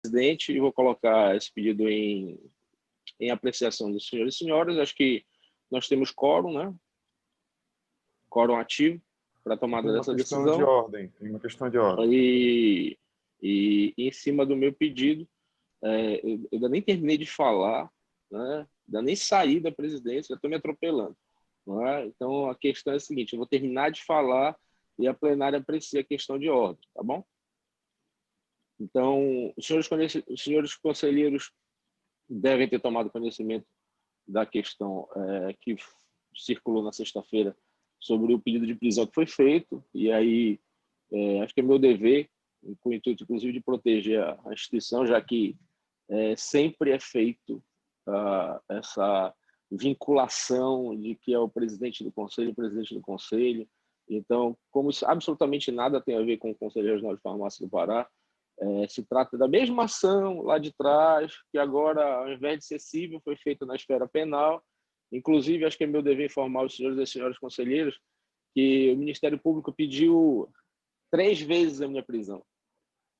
presidente e vou colocar esse pedido em apreciação dos senhores e senhoras. Acho que nós temos quórum, né? Quórum ativo para a tomada dessa decisão. Tem uma questão de ordem. E em cima do meu pedido, eu ainda nem terminei de falar, né? Ainda nem saí da presidência, já estou me atropelando. Não é? Então, a questão é a seguinte, eu vou terminar de falar e a plenária aprecia a questão de ordem, tá bom? Então, os senhores conselheiros devem ter tomado conhecimento da questão que circulou na sexta-feira sobre o pedido de prisão que foi feito, e aí acho que é meu dever, com o intuito, inclusive, de proteger a instituição, já que sempre é feito essa vinculação de que é o presidente do conselho. Então, como isso absolutamente nada tem a ver com o Conselho Regional de Farmácia do Pará, se trata da mesma ação lá de trás, que agora, ao invés de ser civil, foi feita na esfera penal. Inclusive, acho que é meu dever informar os senhores e as senhoras conselheiros que o Ministério Público pediu 3 vezes a minha prisão.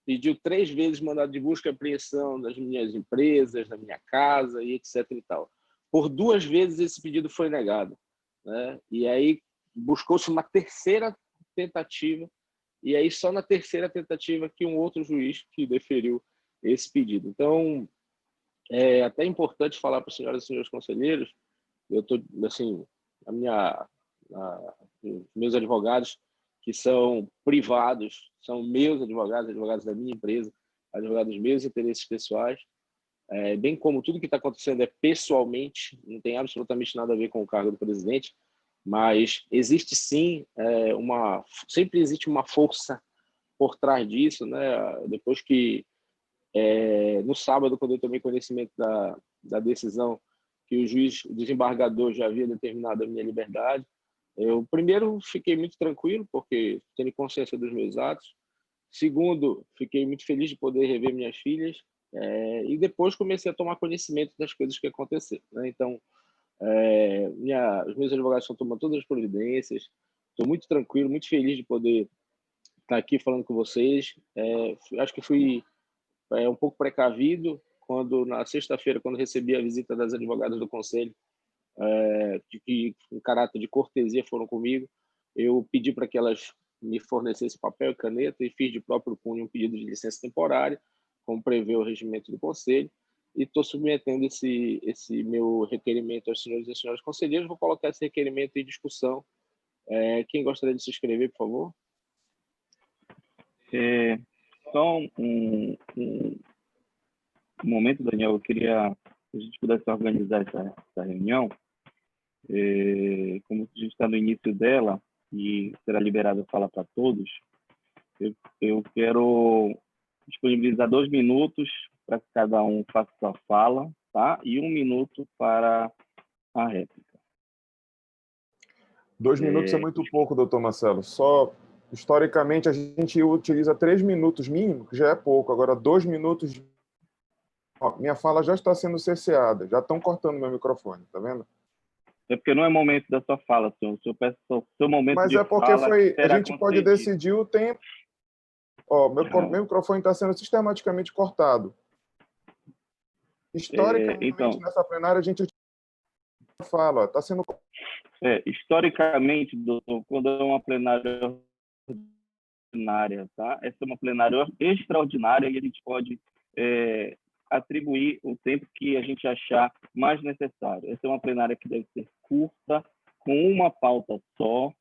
Pediu 3 vezes mandado de busca e apreensão das minhas empresas, da minha casa e etc. e tal. Por 2 vezes esse pedido foi negado, né? E aí buscou-se uma terceira tentativa, e aí só na terceira tentativa que um outro juiz que deferiu esse pedido. Então, é até importante falar para as senhoras e senhores conselheiros, eu estou, assim, os meus advogados, que são privados, são meus advogados da minha empresa, advogados dos meus interesses pessoais, bem como tudo que está acontecendo é pessoalmente, não tem absolutamente nada a ver com o cargo do presidente, mas existe sim sempre existe uma força por trás disso, né? Depois que no sábado, quando eu tomei conhecimento da decisão que o desembargador já havia determinado a minha liberdade, eu primeiro fiquei muito tranquilo porque tenho consciência dos meus atos. Segundo, fiquei muito feliz de poder rever minhas filhas, e depois comecei a tomar conhecimento das coisas que aconteceram, né? Então, os meus advogados estão tomando todas as providências. Estou muito tranquilo, muito feliz de poder estar aqui falando com vocês. Acho que fui um pouco precavido quando, na sexta-feira, quando recebi a visita das advogadas do Conselho, que, em caráter de cortesia, foram comigo. Eu pedi para que elas me fornecessem papel e caneta e fiz de próprio punho um pedido de licença temporária, como prevê o regimento do Conselho, e estou submetendo esse meu requerimento aos senhores e às senhoras conselheiros. Vou colocar esse requerimento em discussão. Quem gostaria de se inscrever, por favor? Só um momento, Daniel, eu queria que a gente pudesse organizar essa reunião. Como a gente está no início dela e será liberada a fala para todos, eu quero disponibilizar 2 minutos para que cada um faça sua fala, tá? E 1 minuto para a réplica. 2 minutos é muito pouco, doutor Marcelo. Só, historicamente, a gente utiliza 3 minutos mínimo, que já é pouco. Agora, 2 minutos... Ó, minha fala já está sendo cerceada. Já estão cortando meu microfone, tá vendo? É porque não é momento da sua fala, senhor. O senhor peça o seu momento Mas de fala. Mas é porque a gente pode decidir o tempo. Ó, meu microfone está sendo sistematicamente cortado. Historicamente, nessa plenária, a gente fala, está sendo... historicamente, doutor, quando é uma plenária ordinária, tá? Essa é uma plenária extraordinária e a gente pode atribuir o tempo que a gente achar mais necessário. Essa é uma plenária que deve ser curta, com uma pauta só,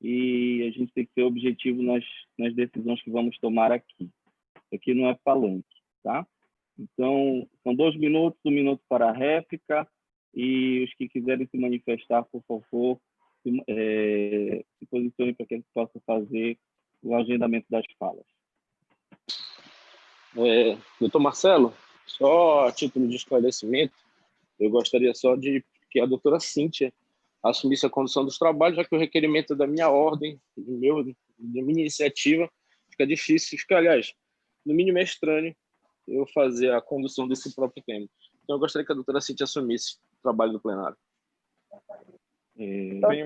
e a gente tem que ser objetivo nas decisões que vamos tomar aqui. Aqui não é palanque, tá? Então, são 2 minutos, 1 minuto para a réplica, e os que quiserem se manifestar, por favor, se posicionem para que a gente possa fazer o agendamento das falas. Doutor Marcelo, só a título de esclarecimento, eu gostaria só de que a doutora Cíntia assumisse a condução dos trabalhos, já que o requerimento é da minha ordem, da minha iniciativa, fica difícil, aliás, no mínimo é estranho eu fazer a condução desse próprio tema. Então, eu gostaria que a doutora Cíntia assumisse o trabalho do plenário. Tem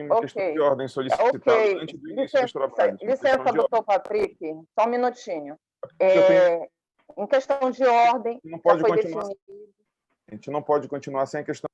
uma questão de ordem solicitada antes do início dos trabalhos. Licença, doutor Patrick, só um minutinho. Em questão de ordem, Não já pode foi continuar. definido. A gente não pode continuar sem a questão.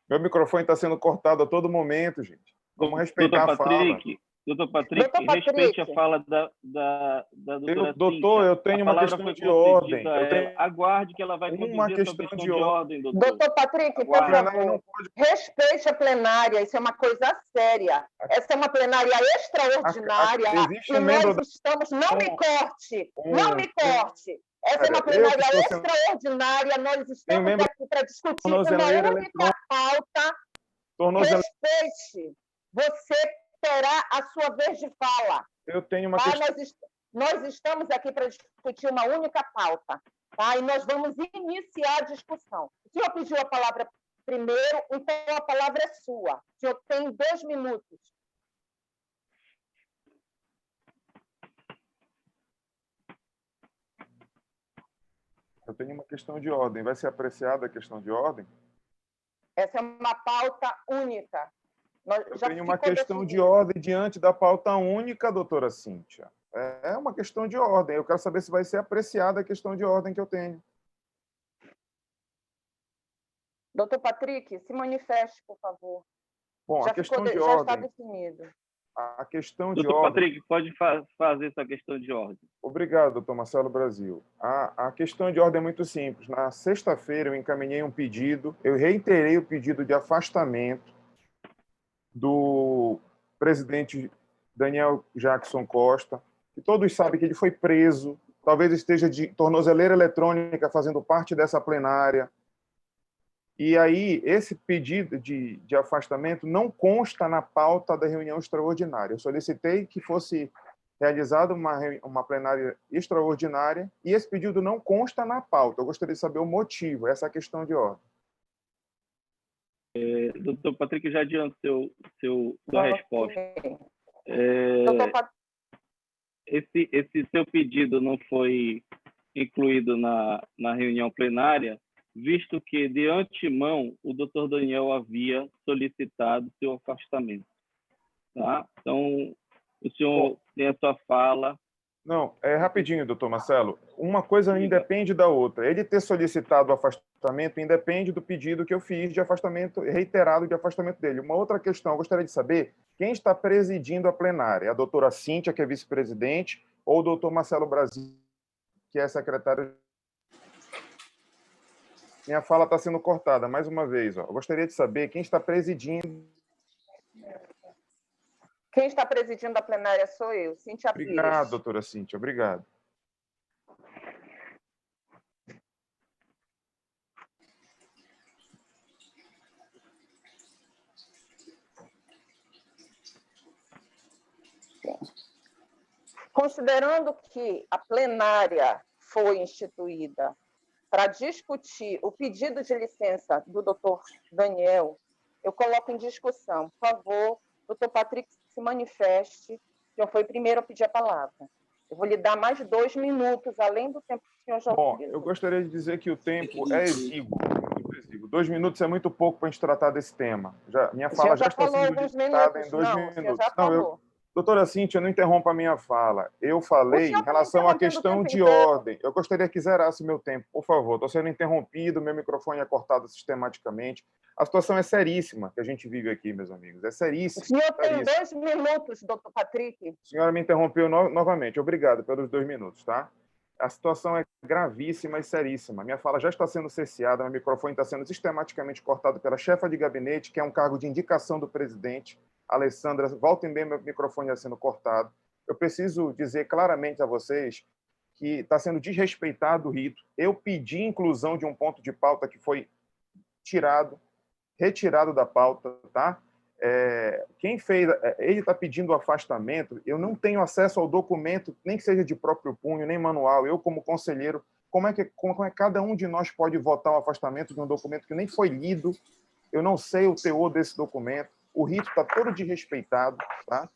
Meu microfone está sendo cortado a todo momento, gente. Vamos respeitar a fala. Doutor Patrick, respeite a fala da doutora doutor, Cíntia. eu tenho uma questão de ordem. ordem. Aguarde que ela vai conduzir a sua questão de ordem, doutor. Doutor Patrick, por favor, respeite a plenária, isso é uma coisa séria. Essa é uma plenária extraordinária e nós estamos... Não me corte! Não me corte! Essa é uma plenária extraordinária, nós estamos aqui para discutir uma única pauta. Respeite! Você terá a sua vez de fala. Eu tenho uma questão. Nós estamos aqui para discutir uma única pauta, tá? E nós vamos iniciar a discussão. O senhor pediu a palavra primeiro, então a palavra é sua. O senhor tem 2 minutos. Eu tenho uma questão de ordem. Vai ser apreciada a questão de ordem? Essa é uma pauta única. Eu tenho uma questão de ordem diante da pauta única, doutora Cíntia. É uma questão de ordem. Eu quero saber se vai ser apreciada a questão de ordem que eu tenho. Doutor Patrick, se manifeste, por favor. Bom, a questão de ordem... Já está definido. A questão de doutor ordem... Patrick, pode fazer essa questão de ordem. Obrigado, doutor Marcelo Brasil. A questão de ordem é muito simples. Na sexta-feira, eu encaminhei um pedido, eu reiterei o pedido de afastamento do presidente Daniel Jackson Costa, que todos sabem que ele foi preso, talvez esteja de tornozeleira eletrônica fazendo parte dessa plenária. E aí, esse pedido de afastamento não consta na pauta da reunião extraordinária. Eu solicitei que fosse realizada uma plenária extraordinária e esse pedido não consta na pauta. Eu gostaria de saber o motivo, essa é a questão de ordem. Doutor Patrick, já adianto sua resposta. Esse seu pedido não foi incluído na reunião plenária, visto que, de antemão, o doutor Daniel havia solicitado seu afastamento. Tá? Então, o senhor tem a sua fala. Não, rapidinho, doutor Marcelo. Uma coisa independe da outra. Ele ter solicitado o afastamento independe do pedido que eu fiz de afastamento, reiterado de afastamento dele. Uma outra questão, eu gostaria de saber quem está presidindo a plenária. A doutora Cíntia, que é vice-presidente, ou o doutor Marcelo Brasil, que é secretário. Minha fala está sendo cortada, mais uma vez. Eu gostaria de saber quem está presidindo. Quem está presidindo a plenária sou eu, Cíntia Pires. Obrigado, doutora Cíntia. Obrigado. Considerando que a plenária foi instituída para discutir o pedido de licença do doutor Daniel, eu coloco em discussão. Por favor, doutor Patrick, se manifeste. O senhor foi o primeiro a pedir a palavra. Eu vou lhe dar mais 2 minutos, além do tempo que o senhor já utilizou. Eu gostaria de dizer que o tempo é exíguo, muito exíguo. 2 minutos é muito pouco para a gente tratar desse tema. Minha fala já está sendo digitada em 2 minutos. Já falou. Doutora Cíntia, não interrompa a minha fala. Eu falei em relação à questão de ordem. Eu gostaria que zerasse meu tempo, por favor. Estou sendo interrompido, meu microfone é cortado sistematicamente. A situação é seríssima que a gente vive aqui, meus amigos. É seríssima. O senhor tem 2 minutos, doutor Patrick. A senhora me interrompeu novamente. Obrigado pelos 2 minutos, tá? A situação é gravíssima e seríssima. Minha fala já está sendo cerceada, meu microfone está sendo sistematicamente cortado pela chefa de gabinete, que é um cargo de indicação do presidente. Alessandra, volta e meia, meu microfone está sendo cortado. Eu preciso dizer claramente a vocês que está sendo desrespeitado o rito. Eu pedi inclusão de um ponto de pauta que foi retirado da pauta, tá? Quem fez, ele está pedindo o afastamento, eu não tenho acesso ao documento, nem que seja de próprio punho, nem manual. Eu, como conselheiro, como é que cada um de nós pode votar o afastamento de um documento que nem foi lido? Eu não sei o teor desse documento. O rito está todo desrespeitado, tá?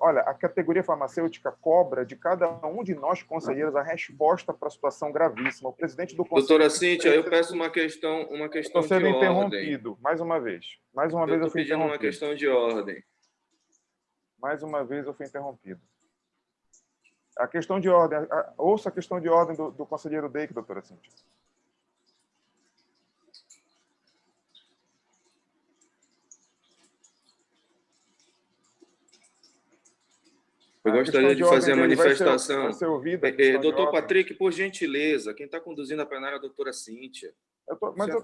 Olha, a categoria farmacêutica cobra de cada um de nós conselheiros a resposta para a situação gravíssima. O presidente do conselho... Doutora Cíntia, eu peço uma questão de ordem. Estou sendo interrompido, mais uma vez. Mais uma vez eu fui interrompido. Uma questão de ordem. Mais uma vez eu fui interrompido. A questão de ordem, ouça a questão de ordem do conselheiro Deick, doutora Cíntia. Eu gostaria de fazer a manifestação. Vai ser ouvida, doutor Patrick, por gentileza, quem está conduzindo a plenária é a doutora Cíntia.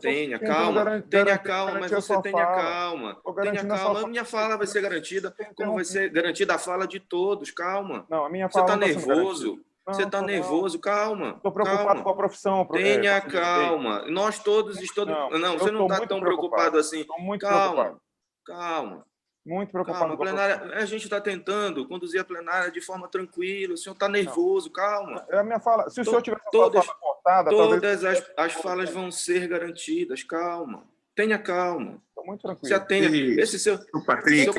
Tenha calma, tenha calma, mas você tenha calma. Tenha calma. A minha fala vai ser garantida, como vai ser garantida a fala de todos. Calma. Não, a minha fala você está nervoso. Você está nervoso, calma. Estou preocupado com a profissão. Tenha calma. Nós todos estamos. Não, você não está tão preocupado assim. Estou muito preocupado. Calma. Calma. Muito preocupado. A gente está tentando conduzir a plenária de forma tranquila. O senhor está nervoso, calma. É a minha fala. Se o senhor tivesse a fala cortada, todas as falas vão ser garantidas. Calma. Tenha calma. Estou muito tranquilo. Se atenha. Esse seu comportamento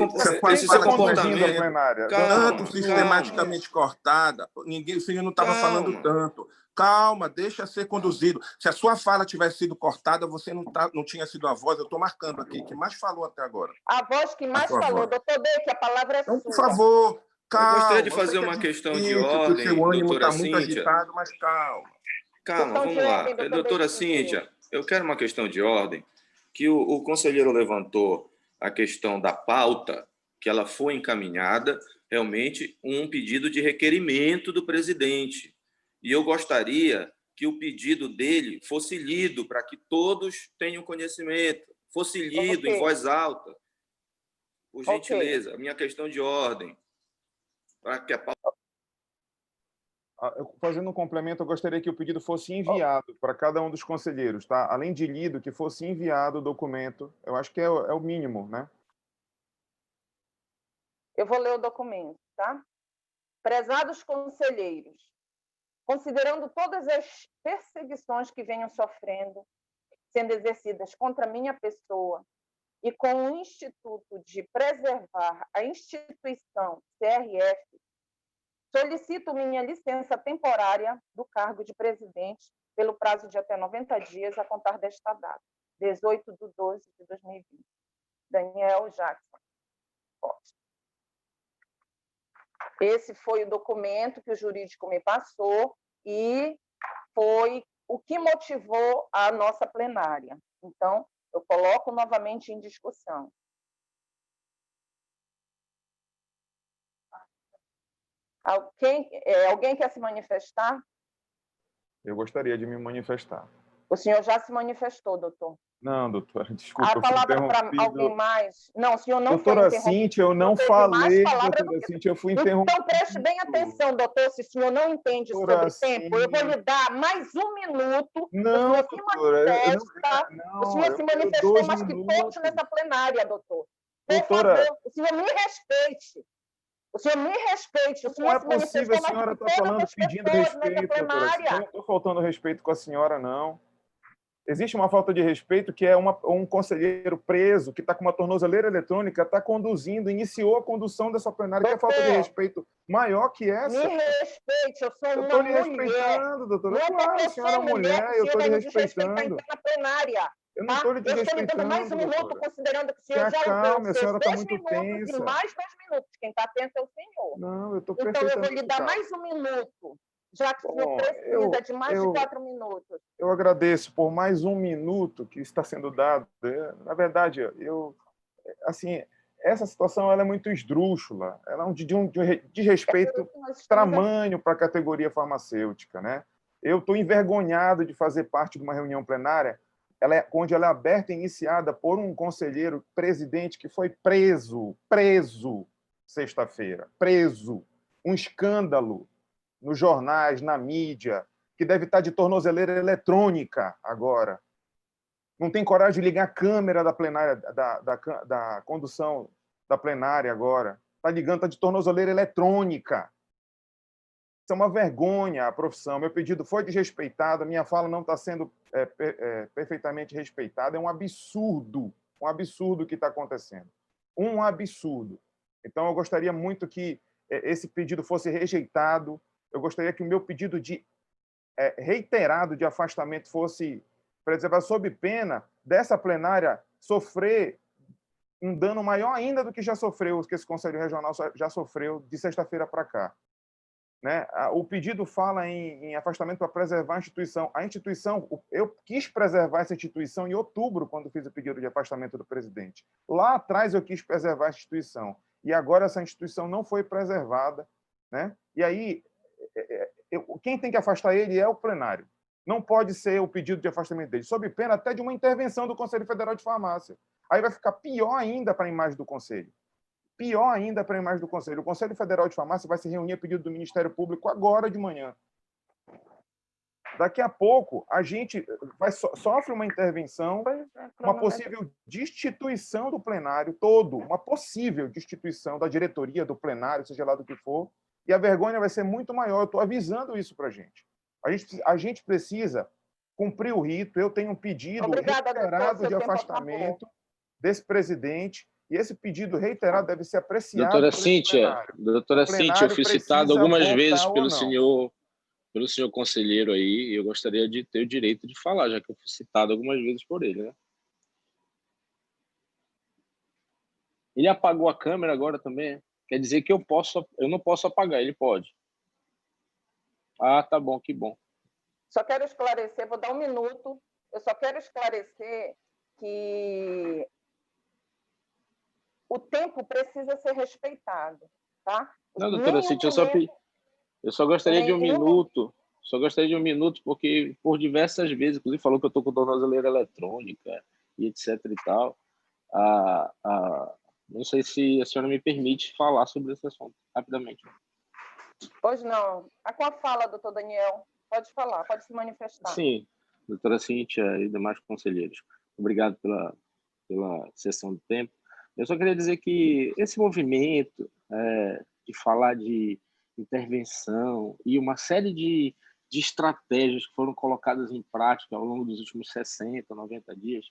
tanto sistematicamente cortada, o senhor não estava falando tanto. Calma, deixa ser conduzido. Se a sua fala tivesse sido cortada, você não tinha sido a voz, eu estou marcando aqui, que mais falou até agora. A voz que mais falou, doutor Deick, a palavra é sua. Então, por favor, calma. Eu gostaria de fazer uma questão de ordem, o seu ânimo doutora está muito Cíntia. agitado, mas calma. Calma, vamos lá. Doutora Cíntia, eu quero uma questão de ordem, que o conselheiro levantou a questão da pauta, que ela foi encaminhada, realmente, um pedido de requerimento do presidente. E eu gostaria que o pedido dele fosse lido, para que todos tenham conhecimento, fosse lido em voz alta. Por gentileza, a minha questão de ordem. Para que a pauta... Fazendo um complemento, eu gostaria que o pedido fosse enviado para cada um dos conselheiros, tá? Além de lido, que fosse enviado o documento. Eu acho que é o mínimo, né? Eu vou ler o documento, tá? Prezados conselheiros, considerando todas as perseguições que venham sofrendo, sendo exercidas contra minha pessoa, e com o Instituto de Preservar a Instituição CRF, solicito minha licença temporária do cargo de presidente pelo prazo de até 90 dias a contar desta data, 18/12/2020. Daniel Jackson Costa. Esse foi o documento que o jurídico me passou e foi o que motivou a nossa plenária. Então, eu coloco novamente em discussão. Alguém quer se manifestar? Eu gostaria de me manifestar. O senhor já se manifestou, doutor? Não, doutora, desculpa. A palavra para alguém mais? Não, o senhor não doutora foi Cíntia, eu não falei, doutora Cíntia, eu fui interrompido. Então, preste bem atenção, doutor, se o senhor não entende sobre tempo, eu vou lhe dar mais um minuto. Não, doutora, o senhor se manifestou mais que todos nessa plenária, doutor. Por favor, o senhor me respeite. O senhor me respeite. O senhor não é possível, a senhora está falando, pedindo respeito, doutora. Eu não estou faltando respeito com a senhora, não. Existe uma falta de respeito que é um conselheiro preso, que está com uma tornozeleira eletrônica, está conduzindo, iniciou a condução dessa plenária, que é falta de respeito maior que essa. Me respeite, eu sou uma mulher. Eu estou lhe respeitando, doutora. Claro, a senhora é mulher, eu estou lhe respeitando. Eu não estou lhe desrespeitando, eu estou lhe dando mais um minuto, considerando que o senhor já calma, a senhora está muito tensa. E mais 2 minutos. Quem está atento é o senhor. Não, eu estou perfeitamente. Então, eu vou lhe dar mais um minuto, já que o senhor precisa de mais de 4 minutos. Eu agradeço por mais um minuto que está sendo dado. Na verdade, assim, essa situação ela é muito esdrúxula, ela é de um desrespeito tamanho para a categoria farmacêutica, né? Eu estou envergonhado de fazer parte de uma reunião plenária onde ela é aberta e iniciada por um conselheiro presidente que foi preso sexta-feira, preso. Um escândalo nos jornais, na mídia, que deve estar de tornozeleira eletrônica agora. Não tem coragem de ligar a câmera da plenária, da condução da plenária agora. Está ligando, está de tornozeleira eletrônica. Isso é uma vergonha a profissão. Meu pedido foi desrespeitado, a minha fala não está sendo perfeitamente respeitada. É um absurdo que está acontecendo. Um absurdo. Então, eu gostaria muito que esse pedido fosse rejeitado. Eu gostaria que o meu pedido reiterado de afastamento fosse preservado, sob pena dessa plenária sofrer um dano maior ainda do que já sofreu, que esse Conselho Regional já sofreu de sexta-feira para cá. né? O pedido fala em afastamento para preservar a instituição. A instituição, eu quis preservar essa instituição em outubro, quando fiz o pedido de afastamento do presidente. Lá atrás eu quis preservar a instituição. E agora essa instituição não foi preservada, né? E aí, quem tem que afastar ele é o plenário. Não pode ser o pedido de afastamento dele, sob pena até de uma intervenção do Conselho Federal de Farmácia. Aí vai ficar pior ainda para a imagem do Conselho. Pior ainda para a imagem do Conselho. O Conselho Federal de Farmácia vai se reunir a pedido do Ministério Público agora de manhã. Daqui a pouco, a gente sofre uma intervenção, uma possível destituição do plenário todo, uma possível destituição da diretoria, do plenário, seja lá do que for, e a vergonha vai ser muito maior. Eu estou avisando isso para a gente. A gente precisa cumprir o rito. Eu tenho um pedido reiterado de afastamento desse presidente, e esse pedido reiterado deve ser apreciado. Doutora Cíntia, eu fui citado algumas vezes pelo senhor conselheiro aí, e eu gostaria de ter o direito de falar, já que eu fui citado algumas vezes por ele, né? Ele apagou a câmera agora também. Quer dizer que eu não posso apagar, ele pode. Ah, tá bom, que bom. Só quero esclarecer, vou dar um minuto. Eu só quero esclarecer que o tempo precisa ser respeitado, tá? Não, doutora Cíntia, eu só gostaria de um minuto. Só gostaria de um minuto, porque por diversas vezes, inclusive falou que eu estou com tornozeleira eletrônica e etc e tal. Não sei se a senhora me permite falar sobre esse assunto, rapidamente. Pois não. Com a fala, doutor Daniel, pode falar, pode se manifestar. Sim, doutora Cíntia e demais conselheiros. Obrigado pela sessão do tempo. Eu só queria dizer que esse movimento de falar de intervenção e uma série de estratégias que foram colocadas em prática ao longo dos últimos 60, 90 dias,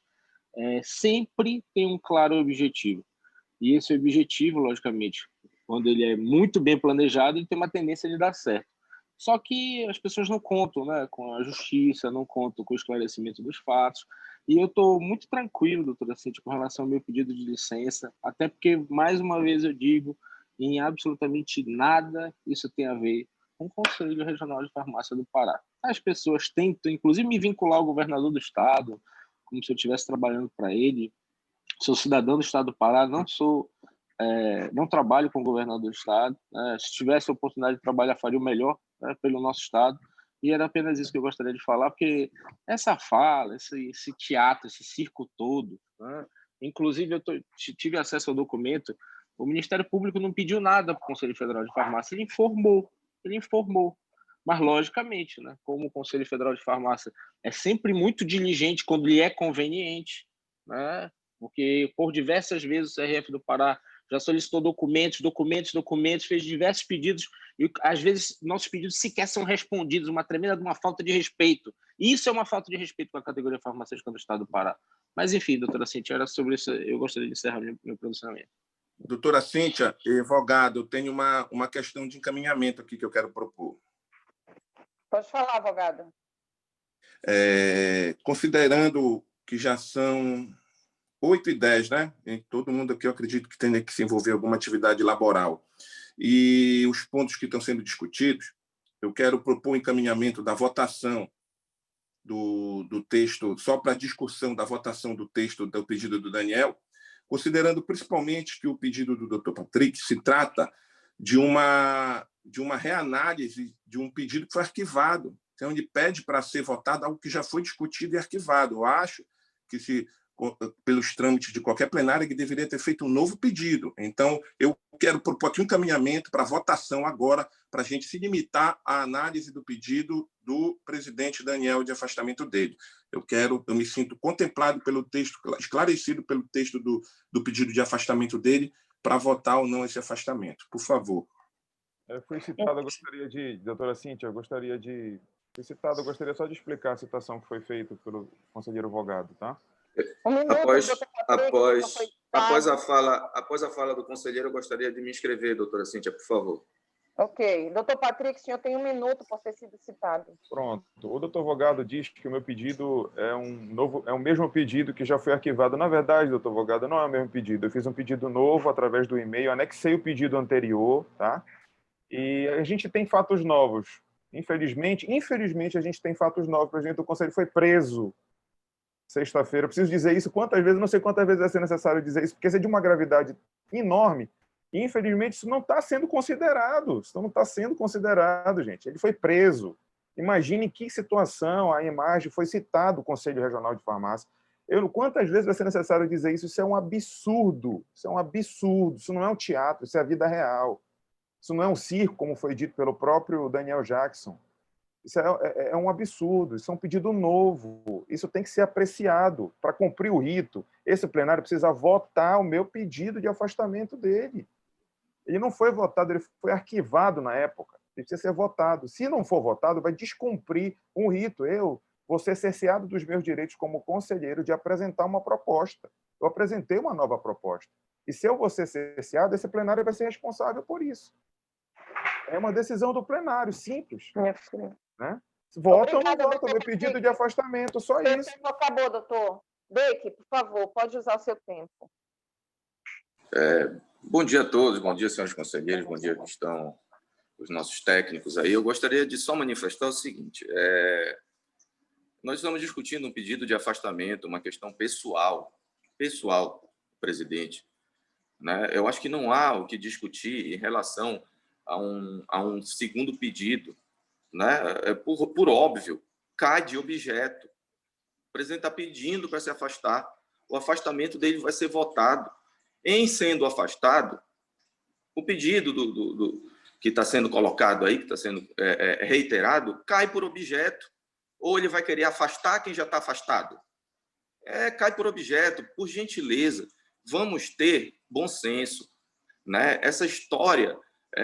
sempre tem um claro objetivo. E esse objetivo, logicamente, quando ele é muito bem planejado, ele tem uma tendência de dar certo. Só que as pessoas não contam, né, com a justiça, não contam com o esclarecimento dos fatos. E eu estou muito tranquilo, doutora Cíntia, com relação ao meu pedido de licença, até porque, mais uma vez eu digo, em absolutamente nada isso tem a ver com o Conselho Regional de Farmácia do Pará. As pessoas tentam, inclusive, me vincular ao governador do estado, como se eu estivesse trabalhando para ele. Sou cidadão do estado do Pará, não trabalho com o governador do estado. Se tivesse a oportunidade de trabalhar, faria o melhor, né, pelo nosso estado. E era apenas isso que eu gostaria de falar, porque essa fala, esse teatro, esse circo todo, né, inclusive eu tive acesso ao documento, o Ministério Público não pediu nada para o Conselho Federal de Farmácia, ele informou. Mas, logicamente, né, como o Conselho Federal de Farmácia é sempre muito diligente quando lhe é conveniente, né, porque por diversas vezes o CRF do Pará já solicitou documentos, fez diversos pedidos e, às vezes, nossos pedidos sequer são respondidos, uma tremenda de uma falta de respeito. Isso é uma falta de respeito com a categoria farmacêutica do estado do Pará. Mas, enfim, doutora Cíntia, era sobre isso, eu gostaria de encerrar meu posicionamento. Doutora Cíntia, advogado, eu tenho uma questão de encaminhamento aqui que eu quero propor. Pode falar, advogado. Considerando que já são 8h10, né? E todo mundo aqui, eu acredito que tenha que se envolver em alguma atividade laboral. E os pontos que estão sendo discutidos, eu quero propor o encaminhamento da votação do texto, só para a discussão da votação do texto do pedido do Daniel, considerando principalmente que o pedido do Dr. Patrick se trata de uma reanálise de um pedido que foi arquivado, onde pede para ser votado algo que já foi discutido e arquivado. Eu acho que, pelos trâmites de qualquer plenária, que deveria ter feito um novo pedido. Então, eu quero propor aqui um encaminhamento para votação agora, para a gente se limitar à análise do pedido do presidente Daniel de afastamento dele. Eu me sinto contemplado pelo texto, esclarecido pelo texto do pedido de afastamento dele, para votar ou não esse afastamento. Por favor. Eu fui citado, doutora Cíntia, eu gostaria só de explicar a citação que foi feita pelo conselheiro Vogado, tá? Após a fala do conselheiro, eu gostaria de me inscrever, doutora Cíntia, por favor. Ok. Doutor Patrick, o senhor tem 1 minuto por ter sido citado. Pronto. O doutor Vogado diz que o meu pedido é o mesmo pedido que já foi arquivado. Na verdade, doutor Vogado, não é o mesmo pedido. Eu fiz um pedido novo através do e-mail, anexei o pedido anterior, tá? E a gente tem fatos novos. Infelizmente, a gente tem fatos novos. O presidente do Conselho foi preso sexta-feira. Eu preciso dizer isso quantas vezes, não sei quantas vezes vai ser necessário dizer isso, porque isso é de uma gravidade enorme. E, infelizmente, isso não está sendo considerado. Isso não está sendo considerado, gente. Ele foi preso. Imagine que situação a imagem foi citado o Conselho Regional de Farmácia. Quantas vezes vai ser necessário dizer isso? Isso é um absurdo. Isso é um absurdo. Isso não é um teatro, isso é a vida real. Isso não é um circo, como foi dito pelo próprio Daniel Jackson. Isso é um absurdo, isso é um pedido novo. Isso tem que ser apreciado. Para cumprir o rito, esse plenário precisa votar o meu pedido de afastamento dele. Ele não foi votado, ele foi arquivado na época. Ele precisa ser votado. Se não for votado, vai descumprir um rito. Eu vou ser cerceado dos meus direitos como conselheiro de apresentar uma proposta. Eu apresentei uma nova proposta. E se eu vou ser cerceado, esse plenário vai ser responsável por isso. É uma decisão do plenário, simples. Né? Vota ou não vota, meu pedido de afastamento, só isso. Seu tempo acabou, doutor. Beck, por favor, pode usar o seu tempo. Bom dia a todos, bom dia, senhores conselheiros, bom dia que estão os nossos técnicos aí. Eu gostaria de só manifestar o seguinte, nós estamos discutindo um pedido de afastamento, uma questão pessoal do presidente. Né? Eu acho que não há o que discutir em relação a um segundo pedido. Né? Por óbvio, cai de objeto. O presidente está pedindo para se afastar, o afastamento dele vai ser votado. Em sendo afastado, o pedido que está sendo colocado aí, que está sendo reiterado, cai por objeto. Ou ele vai querer afastar quem já está afastado? Cai por objeto. Por gentileza, vamos ter bom senso. Né? Essa história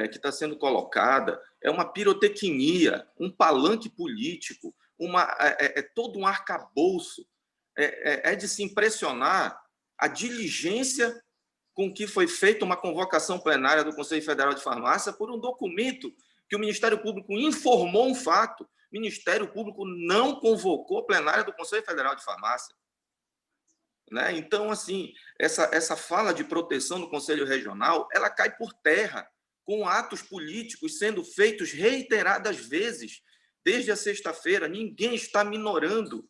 que está sendo colocada é uma pirotecnia, um palanque político, todo um arcabouço. É de se impressionar a diligência com que foi feita uma convocação plenária do Conselho Federal de Farmácia por um documento que o Ministério Público informou um fato. O Ministério Público não convocou a plenária do Conselho Federal de Farmácia. Né? Então, assim, essa fala de proteção do Conselho Regional, ela cai por terra, com atos políticos sendo feitos reiteradas vezes, desde a sexta-feira. Ninguém está minorando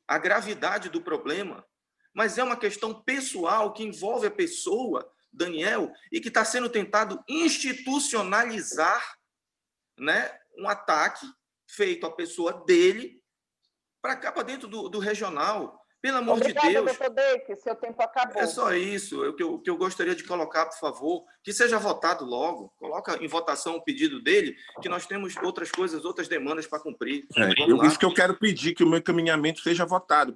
a gravidade do problema, mas é uma questão pessoal que envolve a pessoa, Daniel, e que está sendo tentado institucionalizar, né, um ataque feito à pessoa dele para cá, para dentro do regional. Pelo amor de Deus. Obrigada, doutor Beck, seu tempo acabou. É só isso. O que eu gostaria de colocar, por favor, que seja votado logo. Coloca em votação o pedido dele, que nós temos outras coisas, outras demandas para cumprir. Isso que eu quero pedir, que o meu encaminhamento seja votado,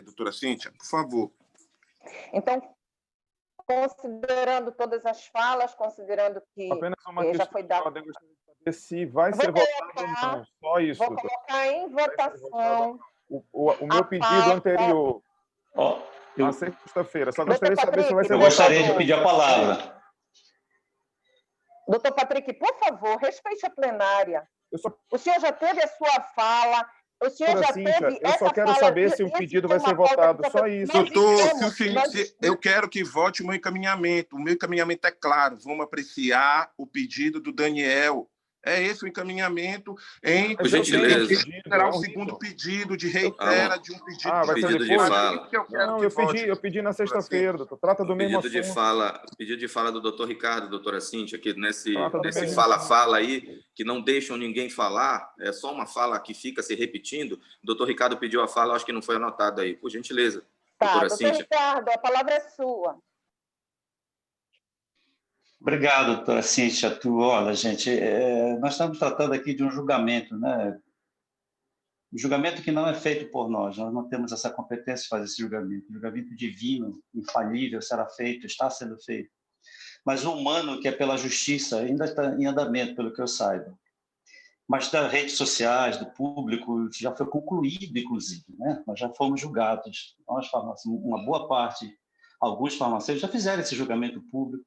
doutora Cíntia, por favor. Então, considerando todas as falas, considerando que apenas uma já foi dado... Eu gostaria de saber se vai ser votado ou não. Só isso. Vou colocar em votação... O meu pedido anterior, na sexta-feira. Só gostaria de saber se vai ser votado. Eu gostaria de pedir a palavra. Doutor Patrick, por favor, respeite a plenária. O senhor já teve a sua fala, o senhor já teve eu só quero saber se o pedido vai ser votado, só isso. Doutor, eu quero que vote o meu encaminhamento. O meu encaminhamento é claro. Vamos apreciar o pedido do Daniel. É esse o encaminhamento em... Por gentileza. Será o segundo pedido de reitera de um pedido, vai ser pedido depois? De fala. Não, eu pedi na sexta-feira, doutor. Trata do mesmo assunto. Pedido de fala do doutor Ricardo, doutora Cíntia, que nesse fala-fala aí, que não deixam ninguém falar, é só uma fala que fica se repetindo. O doutor Ricardo pediu a fala, acho que não foi anotado aí. Por gentileza, doutora Cíntia. Ricardo, a palavra é sua. Obrigado, doutora Cíntia. Olha, gente, nós estamos tratando aqui de um julgamento, né? Um julgamento que não é feito por nós não temos essa competência de fazer esse julgamento. O julgamento divino, infalível, será feito, está sendo feito. Mas o humano, que é pela justiça, ainda está em andamento, pelo que eu saiba. Mas das redes sociais, do público, já foi concluído, inclusive, né? Nós já fomos julgados. Nós, uma boa parte, alguns farmacêuticos já fizeram esse julgamento público.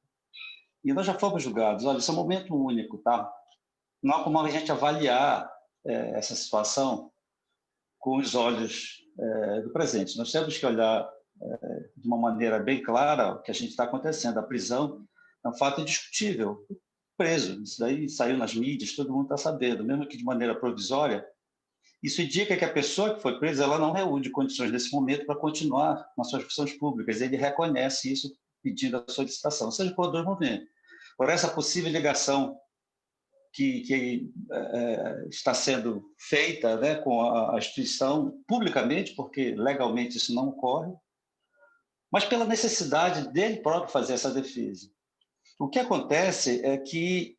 E nós já fomos julgados. Olha, isso é um momento único, tá? Não há como a gente avaliar essa situação com os olhos do presente. Nós temos que olhar de uma maneira bem clara o que a gente está acontecendo. A prisão é um fato indiscutível. O preso. Isso daí saiu nas mídias, todo mundo está sabendo, mesmo que de maneira provisória. Isso indica que a pessoa que foi presa ela não reúne condições nesse momento para continuar nas suas funções públicas. Ele reconhece isso pedindo a solicitação, seja por dois motivos. Por essa possível ligação que está sendo feita, né, com a instituição publicamente, porque legalmente isso não ocorre, mas pela necessidade dele próprio fazer essa defesa. O que acontece é que,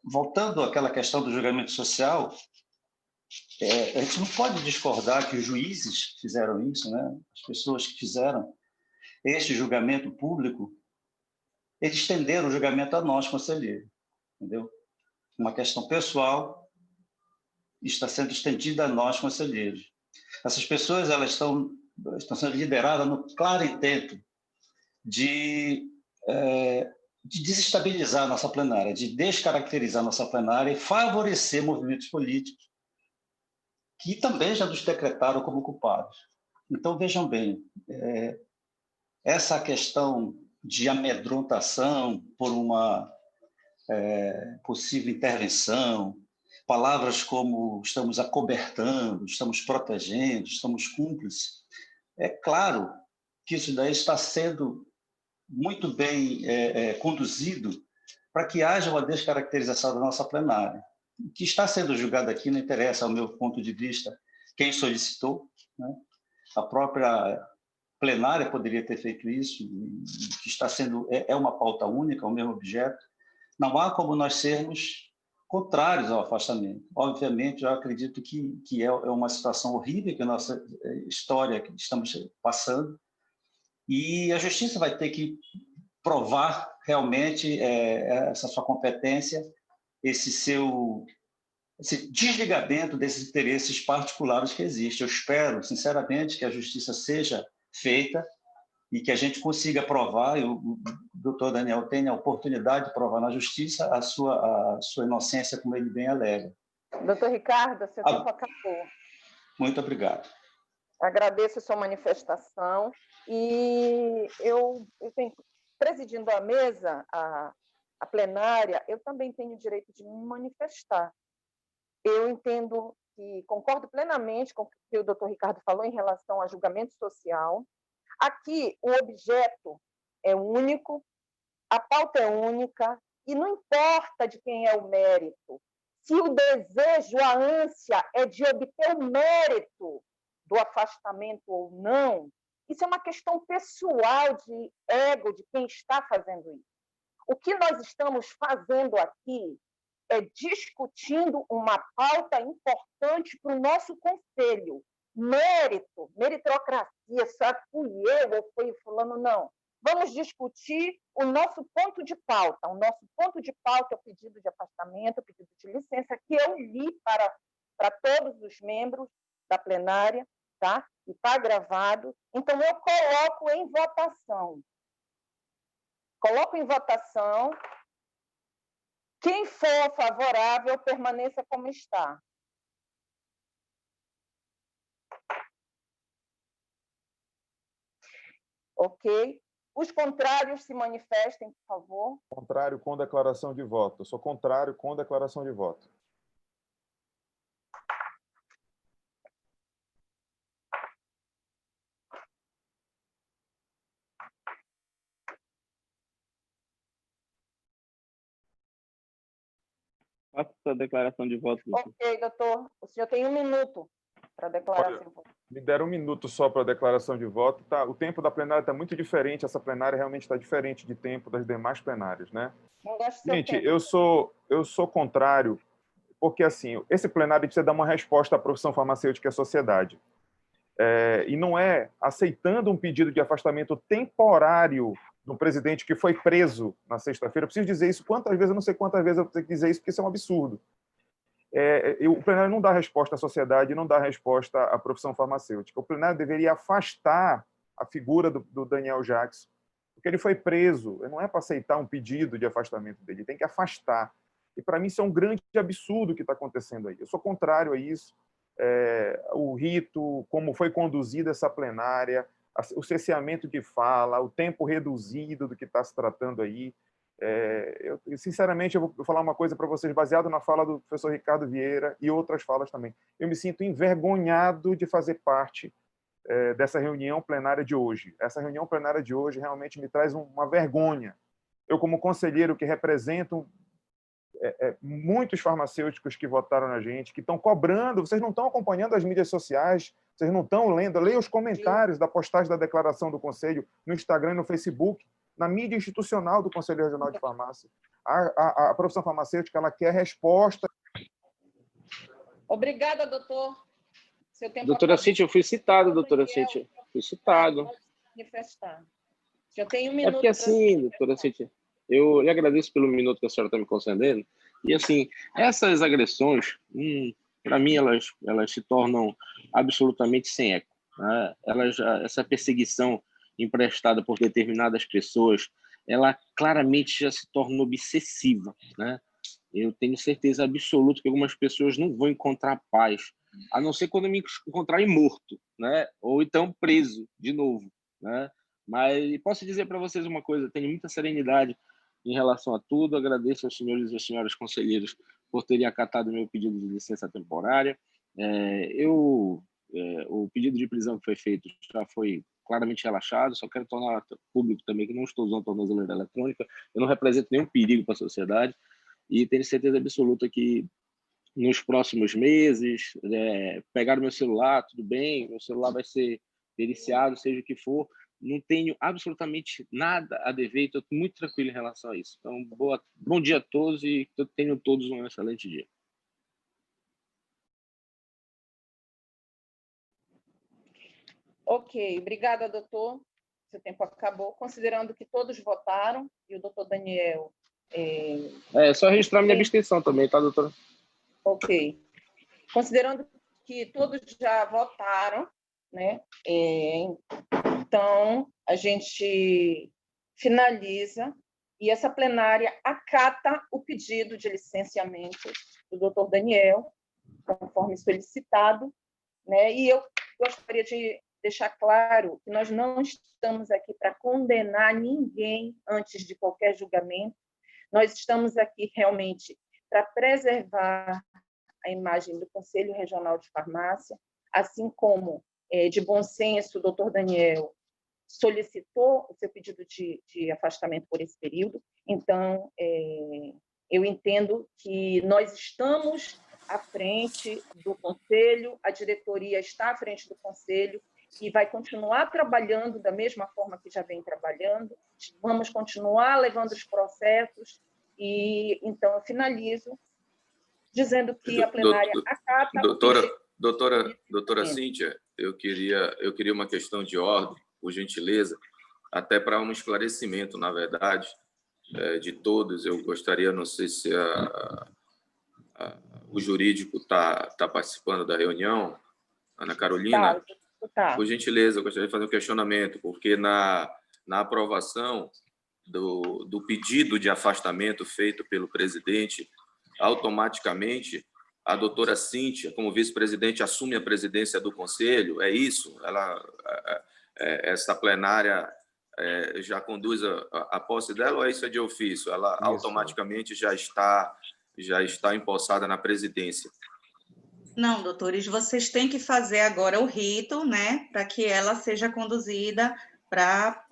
voltando àquela questão do julgamento social, a gente não pode discordar que os juízes fizeram isso, né? As pessoas que fizeram este julgamento público, eles estenderam o julgamento a nós, conselheiros, entendeu? Uma questão pessoal está sendo estendida a nós, conselheiros. Essas pessoas elas estão sendo lideradas no claro intento de desestabilizar a nossa plenária, de descaracterizar a nossa plenária e favorecer movimentos políticos que também já nos decretaram como culpados. Então, vejam bem, essa questão de amedrontação por uma possível intervenção, palavras como estamos acobertando, estamos protegendo, estamos cúmplices, é claro que isso daí está sendo muito bem conduzido para que haja uma descaracterização da nossa plenária. O que está sendo julgado aqui não interessa, ao meu ponto de vista, quem solicitou, né? A própria plenária poderia ter feito isso, que está sendo uma pauta única, o mesmo objeto. Não há como nós sermos contrários ao afastamento. Obviamente, eu acredito que é uma situação horrível que a nossa história que estamos passando, e a justiça vai ter que provar realmente essa sua competência, esse desligamento desses interesses particulares que existem. Eu espero, sinceramente, que a justiça seja feita e que a gente consiga provar, e o doutor Daniel tenha a oportunidade de provar na justiça a sua inocência, como ele bem alega. Doutor Ricardo, seu tempo acabou. Muito obrigado. Agradeço a sua manifestação e eu tenho, presidindo a mesa, a plenária, eu também tenho o direito de me manifestar. Eu entendo que concordo plenamente com o que o doutor Ricardo falou em relação a julgamento social. Aqui, o objeto é único, a pauta é única, e não importa de quem é o mérito. Se o desejo, a ânsia é de obter o mérito do afastamento ou não, isso é uma questão pessoal de ego de quem está fazendo isso. O que nós estamos fazendo aqui é discutindo uma pauta importante para o nosso conselho. Mérito, meritocracia, sabe, fui eu ou foi o fulano, não. Vamos discutir o nosso ponto de pauta. O nosso ponto de pauta é o pedido de afastamento, o pedido de licença, que eu li para todos os membros da plenária, tá? E está gravado. Então, eu coloco em votação. Coloco em votação. Quem for favorável, permaneça como está. Ok? Os contrários se manifestem, por favor. Contrário com declaração de voto. Eu sou contrário com declaração de voto. Faça sua declaração de voto. Ok, doutor. O senhor tem 1 minuto para declarar seu voto. Me deram 1 minuto só para a declaração de voto. Tá? O tempo da plenária está muito diferente. Essa plenária realmente está diferente de tempo das demais plenárias, né? Não gosto do seu Gente, tempo. eu sou contrário, porque assim, esse plenário precisa dar uma resposta à profissão farmacêutica e à sociedade. E não é aceitando um pedido de afastamento temporário do presidente que foi preso na sexta-feira. Eu preciso dizer isso quantas vezes, eu não sei quantas vezes eu tenho que dizer isso, porque isso é um absurdo. O plenário não dá resposta à sociedade, não dá resposta à profissão farmacêutica. O plenário deveria afastar a figura do Daniel Jackson, porque ele foi preso. Não é para aceitar um pedido de afastamento dele, tem que afastar. E, para mim, isso é um grande absurdo que está acontecendo aí. Eu sou contrário a isso. O rito, como foi conduzida essa plenária, o cerceamento de fala, o tempo reduzido do que está se tratando aí. Sinceramente, eu vou falar uma coisa para vocês, baseado na fala do professor Ricardo Vieira e outras falas também. Eu me sinto envergonhado de fazer parte dessa reunião plenária de hoje. Essa reunião plenária de hoje realmente me traz uma vergonha. Eu, como conselheiro que represento muitos farmacêuticos que votaram na gente, que estão cobrando, vocês não estão acompanhando as mídias sociais, vocês não estão lendo, leiam os comentários da postagem da declaração do Conselho no Instagram e no Facebook, na mídia institucional do Conselho Regional de Farmácia. A profissão farmacêutica, ela quer resposta. Obrigada, doutor. Seu tempo doutora Cíntia, eu fui citado, doutora Cíntia. Fui citado. Pode manifestar. Já tem um minuto. Porque assim, doutora Cíntia, eu lhe agradeço pelo minuto que a senhora está me concedendo. E assim, essas agressões, para mim, elas se tornam absolutamente sem eco, né? Essa perseguição emprestada por determinadas pessoas, ela claramente já se torna obsessiva, né? Eu tenho certeza absoluta que algumas pessoas não vão encontrar paz, a não ser quando me encontrarem morto, né? Ou então preso de novo, né? Mas posso dizer para vocês uma coisa, tenho muita serenidade em relação a tudo, agradeço aos senhores e às senhoras conselheiros por terem acatado meu pedido de licença temporária. O pedido de prisão que foi feito já foi claramente relaxado, só quero tornar público também que não estou usando tornozeleira eletrônica, eu não represento nenhum perigo para a sociedade e tenho certeza absoluta que nos próximos meses, pegar o meu celular, tudo bem, meu celular vai ser periciado, seja o que for, não tenho absolutamente nada a dever, estou muito tranquilo em relação a isso. Então, bom dia a todos e tenham todos um excelente dia. Ok, obrigada, doutor. Seu tempo acabou. Considerando que todos votaram e o doutor Daniel... É só registrar minha abstenção também, tá, doutora? Ok. Considerando que todos já votaram, né? Então, a gente finaliza e essa plenária acata o pedido de licenciamento do doutor Daniel, conforme solicitado, né? E eu gostaria de deixar claro que nós não estamos aqui para condenar ninguém antes de qualquer julgamento, nós estamos aqui realmente para preservar a imagem do Conselho Regional de Farmácia, assim como, de bom senso, o doutor Daniel solicitou o seu pedido de afastamento por esse período. Então, eu entendo que nós estamos à frente do Conselho, a diretoria está à frente do Conselho e vai continuar trabalhando da mesma forma que já vem trabalhando, vamos continuar levando os processos e, então, eu finalizo dizendo que a plenária acata... Doutora Cíntia, eu queria uma questão de ordem, por gentileza, até para um esclarecimento, na verdade, de todos. Eu gostaria, não sei se o jurídico está participando da reunião, Ana Carolina. Tá. Por gentileza, eu gostaria de fazer um questionamento, porque na aprovação do pedido de afastamento feito pelo presidente, automaticamente a doutora Cíntia, como vice-presidente, assume a presidência do Conselho, é isso? Essa plenária já conduz a posse dela ou isso é de ofício? Ela isso. Automaticamente já está empossada na presidência? Não, doutores, vocês têm que fazer agora o rito, né, para que ela seja conduzida para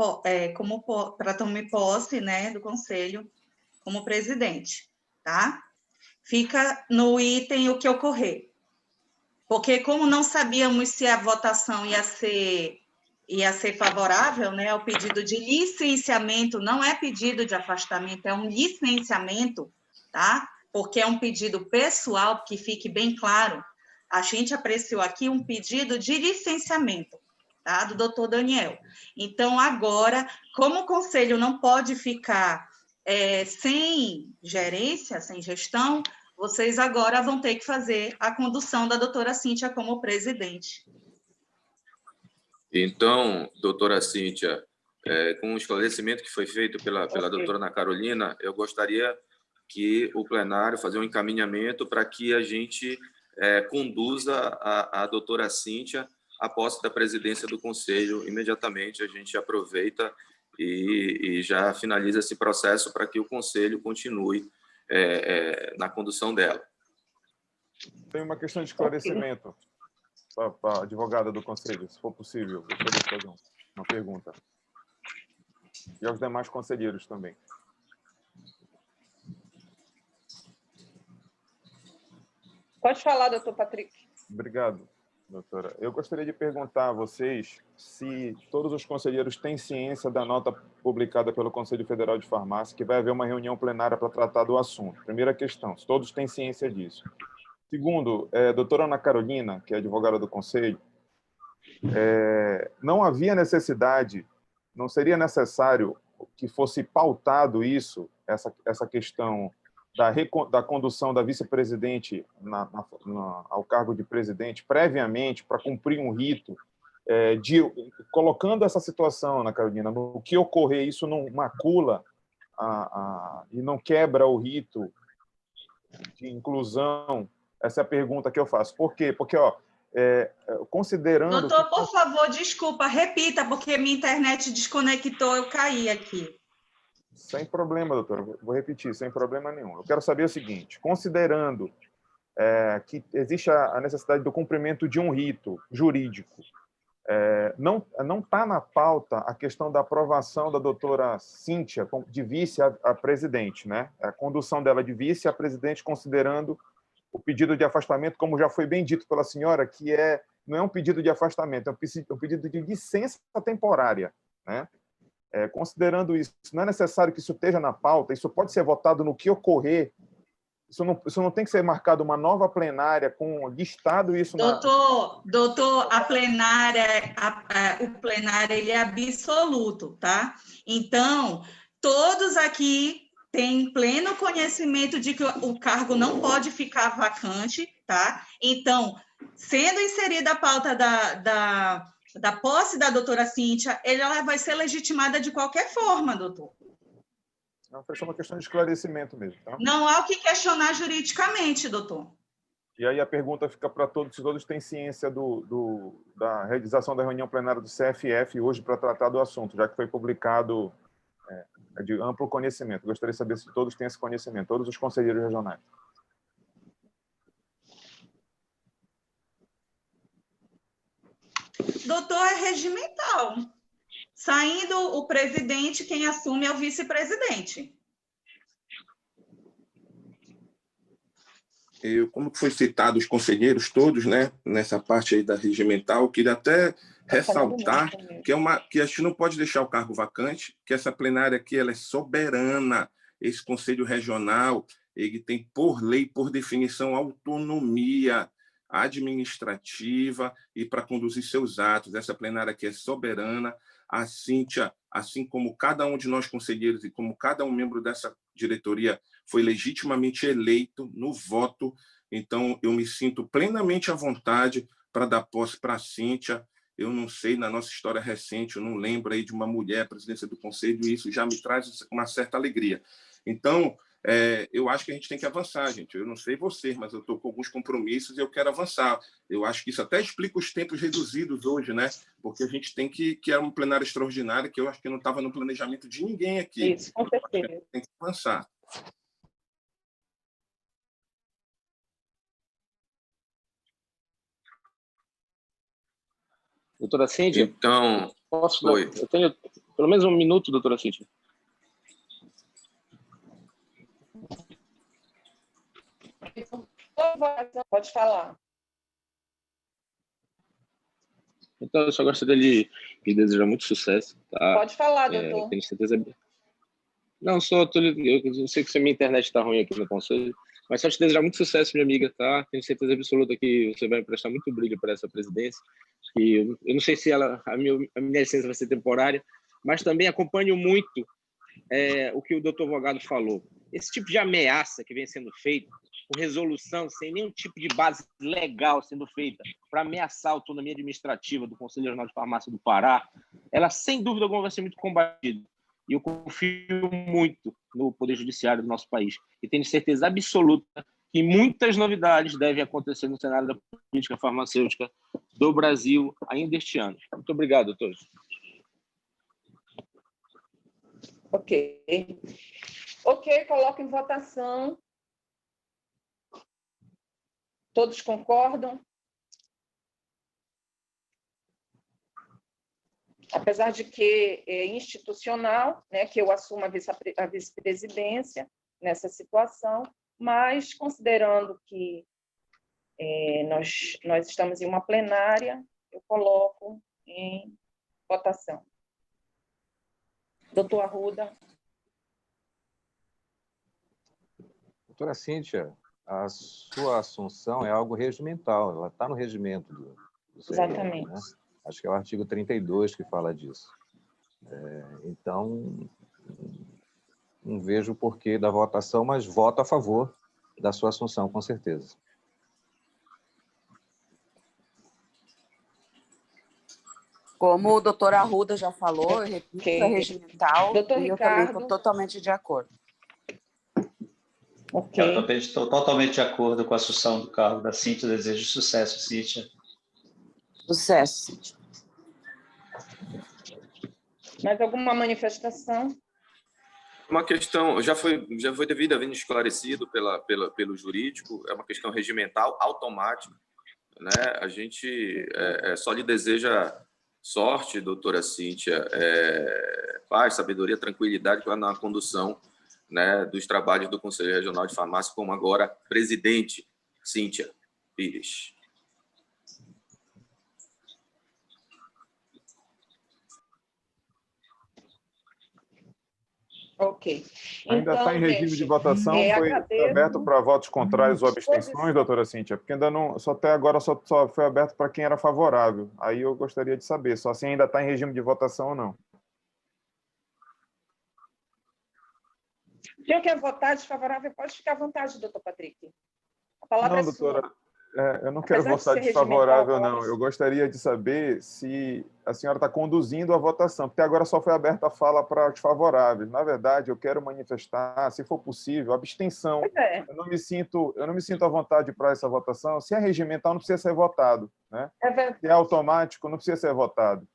tomar posse, né, do Conselho como presidente, tá? Fica no item o que ocorrer. Porque como não sabíamos se a votação ia ser favorável, né, ao pedido de licenciamento, não é pedido de afastamento, é um licenciamento, tá? Porque é um pedido pessoal, que fique bem claro. A gente apreciou aqui um pedido de licenciamento, tá? Do doutor Daniel. Então, agora, como o Conselho não pode ficar sem gerência, sem gestão, vocês agora vão ter que fazer a condução da doutora Cíntia como presidente. Então, doutora Cíntia, com o esclarecimento que foi feito pela doutora Ana Carolina, eu gostaria que o plenário fazer um encaminhamento para que a gente conduza a doutora Cíntia à posse da presidência do Conselho. Imediatamente a gente aproveita e já finaliza esse processo para que o Conselho continue na condução dela. Tem uma questão de esclarecimento para a advogada do Conselho, se for possível. Gostaria de fazer uma pergunta. E aos demais conselheiros também. Pode falar, doutor Patrick. Obrigado, doutora. Eu gostaria de perguntar a vocês se todos os conselheiros têm ciência da nota publicada pelo Conselho Federal de Farmácia, que vai haver uma reunião plenária para tratar do assunto. Primeira questão, se todos têm ciência disso. Segundo, doutora Ana Carolina, que é advogada do Conselho, não havia necessidade, não seria necessário que fosse pautado isso, essa questão da condução da vice-presidente ao cargo de presidente previamente para cumprir um rito, colocando essa situação, Ana Carolina, no que ocorrer, isso não macula e não quebra o rito de inclusão. Essa é a pergunta que eu faço. Por quê? Porque, considerando... Doutor, por favor, desculpa, repita, porque minha internet desconectou, eu caí aqui. Sem problema, doutora. Vou repetir, sem problema nenhum. Eu quero saber o seguinte, considerando que existe a necessidade do cumprimento de um rito jurídico, não está na pauta a questão da aprovação da doutora Cíntia de vice a presidente, né? A condução dela de vice a presidente, considerando o pedido de afastamento, como já foi bem dito pela senhora, que não é um pedido de afastamento, é um pedido de licença temporária, né? Considerando isso, não é necessário que isso esteja na pauta, isso pode ser votado no que ocorrer, isso não tem que ser marcado uma nova plenária com listado isso... Doutor, a plenária, o plenário ele é absoluto, tá? Então, todos aqui têm pleno conhecimento de que o cargo não pode ficar vacante, tá? Então, sendo inserida a pauta da posse da doutora Cíntia, ela vai ser legitimada de qualquer forma, doutor. Não, foi só uma questão de esclarecimento mesmo, tá? Não há o que questionar juridicamente, doutor. E aí a pergunta fica para todos, se todos têm ciência da realização da reunião plenária do CFF hoje para tratar do assunto, já que foi publicado de amplo conhecimento. Gostaria de saber se todos têm esse conhecimento, todos os conselheiros regionais. Doutor, é regimental. Saindo o presidente, quem assume é o vice-presidente. Como foi citado os conselheiros todos, né, nessa parte aí da regimental, eu queria até ressaltar que a gente não pode deixar o cargo vacante, que essa plenária aqui ela é soberana. Esse conselho regional ele tem, por lei, por definição, autonomia administrativa e para conduzir seus atos. Essa plenária aqui é soberana. A Cíntia, assim como cada um de nós conselheiros e como cada um membro dessa diretoria foi legitimamente eleito no voto, então eu me sinto plenamente à vontade para dar posse para a Cíntia. Eu não sei, na nossa história recente, eu não lembro aí de uma mulher à presidência do Conselho, e isso já me traz uma certa alegria. Então, eu acho que a gente tem que avançar, gente. Eu não sei vocês, mas eu estou com alguns compromissos e eu quero avançar. Eu acho que isso até explica os tempos reduzidos hoje, né? Porque a gente tem que é uma plenária extraordinária que eu acho que não estava no planejamento de ninguém aqui. Isso, com certeza. Tem que avançar. Doutora Cíntia? Então, eu tenho pelo menos um minuto, doutora Cíntia. Pode falar. Então, eu só gostaria de desejar muito sucesso. Tá? Pode falar, doutor. Tenho certeza... Não, eu sei que a minha internet está ruim aqui no Conselho, mas só te desejar muito sucesso, minha amiga, tá? Tenho certeza absoluta que você vai prestar muito brilho para essa presidência. E eu não sei se a minha licença vai ser temporária, mas também acompanho muito o que o doutor Vogado falou. Esse tipo de ameaça que vem sendo feita, com resolução, sem nenhum tipo de base legal sendo feita para ameaçar a autonomia administrativa do Conselho Regional de Farmácia do Pará, ela, sem dúvida alguma, vai ser muito combatida. E eu confio muito no Poder Judiciário do nosso país. E tenho certeza absoluta que muitas novidades devem acontecer no cenário da política farmacêutica do Brasil ainda este ano. Muito obrigado, doutor. Ok. Ok, coloco em votação. Todos concordam? Apesar de que é institucional, né, que eu assuma a vice-presidência nessa situação, mas considerando que nós estamos em uma plenária, eu coloco em votação. Doutor Arruda. Doutora Cíntia, a sua assunção é algo regimental, ela está no regimento do CRF, Exatamente. né? Acho que é o artigo 32 que fala disso. Então, não vejo o porquê da votação, mas voto a favor da sua assunção, com certeza. Como o doutor Arruda já falou, eu repito, é regimental, doutor e eu Ricardo. também estou totalmente de acordo. Okay. Eu também estou totalmente de acordo com a assunção do cargo da Cíntia, desejo sucesso, Cíntia. Sucesso, Cíntia. Mais alguma manifestação? Uma questão, já foi devidamente esclarecido pelo jurídico, é uma questão regimental, automática, né? A gente só lhe deseja sorte, doutora Cíntia, paz, sabedoria, tranquilidade na condução, né, dos trabalhos do Conselho Regional de Farmácia, como agora presidente, Cíntia Pires. Ok. Ainda está em regime de votação? Foi aberto para votos contrários ou abstenções, doutora Cíntia? Porque ainda não, até agora só foi aberto para quem era favorável. Aí eu gostaria de saber, só se ainda está em regime de votação ou não. Quem quer votar desfavorável, pode ficar à vontade, doutor Patrick. A palavra não, doutora, sua. Eu não quero votar desfavorável, não. Eu gostaria de saber se a senhora está conduzindo a votação, porque agora só foi aberta a fala para os favoráveis. Na verdade, eu quero manifestar, se for possível, abstenção. Eu não me sinto à vontade para essa votação. Se é regimental, não precisa ser votado, né? Se é automático, não precisa ser votado.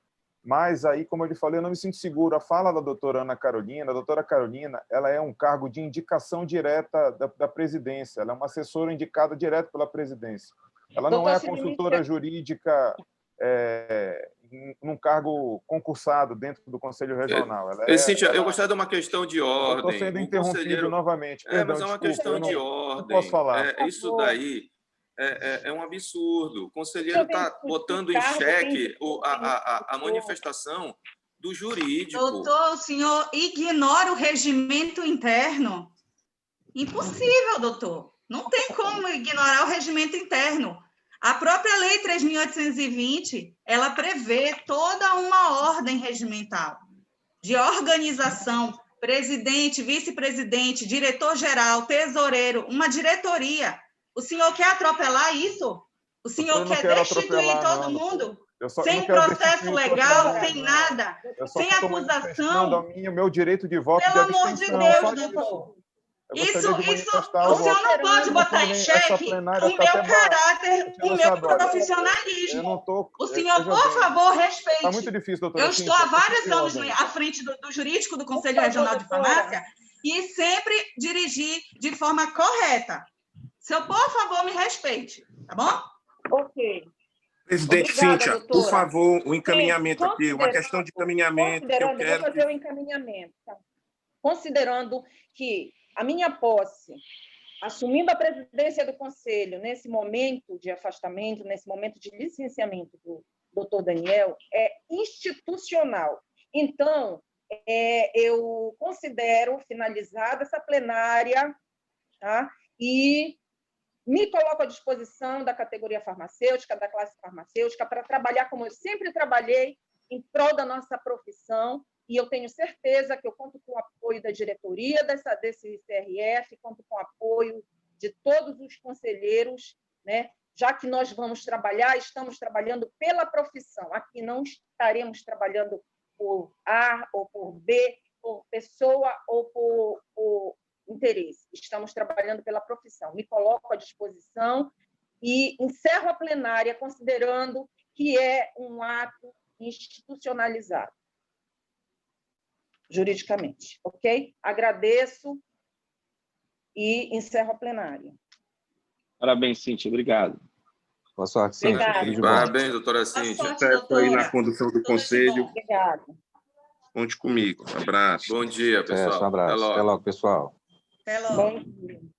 Mas aí, como eu lhe falei, eu não me sinto seguro. A fala da doutora Ana Carolina, a doutora Carolina, ela é um cargo de indicação direta da presidência, ela é uma assessora indicada direto pela presidência. Ela não é a consultora jurídica num cargo concursado dentro do Conselho Regional. Cíntia, eu gostaria de uma questão de ordem. Eu estou sendo interrompido novamente. Perdão, mas é uma questão de ordem. Não posso falar. Isso daí é um absurdo. O conselheiro está botando em xeque a manifestação do jurídico. Doutor, o senhor ignora o regimento interno? Impossível, doutor. Não tem como ignorar o regimento interno. A própria Lei 3.820, ela prevê toda uma ordem regimental de organização, presidente, vice-presidente, diretor-geral, tesoureiro, uma diretoria. O senhor quer atropelar isso? O senhor quer destituir todo mundo? Sem processo legal, sem nada, sem acusação? O meu direito de voto. Pelo amor de Deus, doutor. Isso, o senhor não pode botar em xeque o meu caráter, o meu profissionalismo. O senhor, por favor, respeite. Está muito difícil, doutora. Eu estou há vários anos à frente do jurídico do Conselho Regional de Farmácia e sempre dirigi de forma correta. Senhor, por favor, me respeite, tá bom? Ok. Presidente Cíntia, por favor, o encaminhamento aqui, uma questão de encaminhamento. Eu vou fazer o encaminhamento. Tá? Considerando que a minha posse, assumindo a presidência do Conselho, nesse momento de afastamento, nesse momento de licenciamento do doutor Daniel, é institucional. Então, eu considero finalizada essa plenária, tá? E me coloco à disposição da categoria farmacêutica, da classe farmacêutica, para trabalhar como eu sempre trabalhei, em prol da nossa profissão, e eu tenho certeza que eu conto com o apoio da diretoria desse CRF, conto com o apoio de todos os conselheiros, né? Já que nós vamos trabalhar, estamos trabalhando pela profissão. Aqui não estaremos trabalhando por A ou por B, por pessoa ou por interesse. Estamos trabalhando pela profissão. Me coloco à disposição e encerro a plenária considerando que é um ato institucionalizado. juridicamente, ok? Agradeço e encerro a plenária. Parabéns, Cíntia. Obrigado. Boa sorte, Cíntia. Tudo de bom. Parabéns, doutora Cíntia. Sucesso aí na condução do conselho. Obrigada. Conte comigo. Um abraço. Bom dia, pessoal. Um abraço. Até logo, pessoal. Até logo. Bom dia.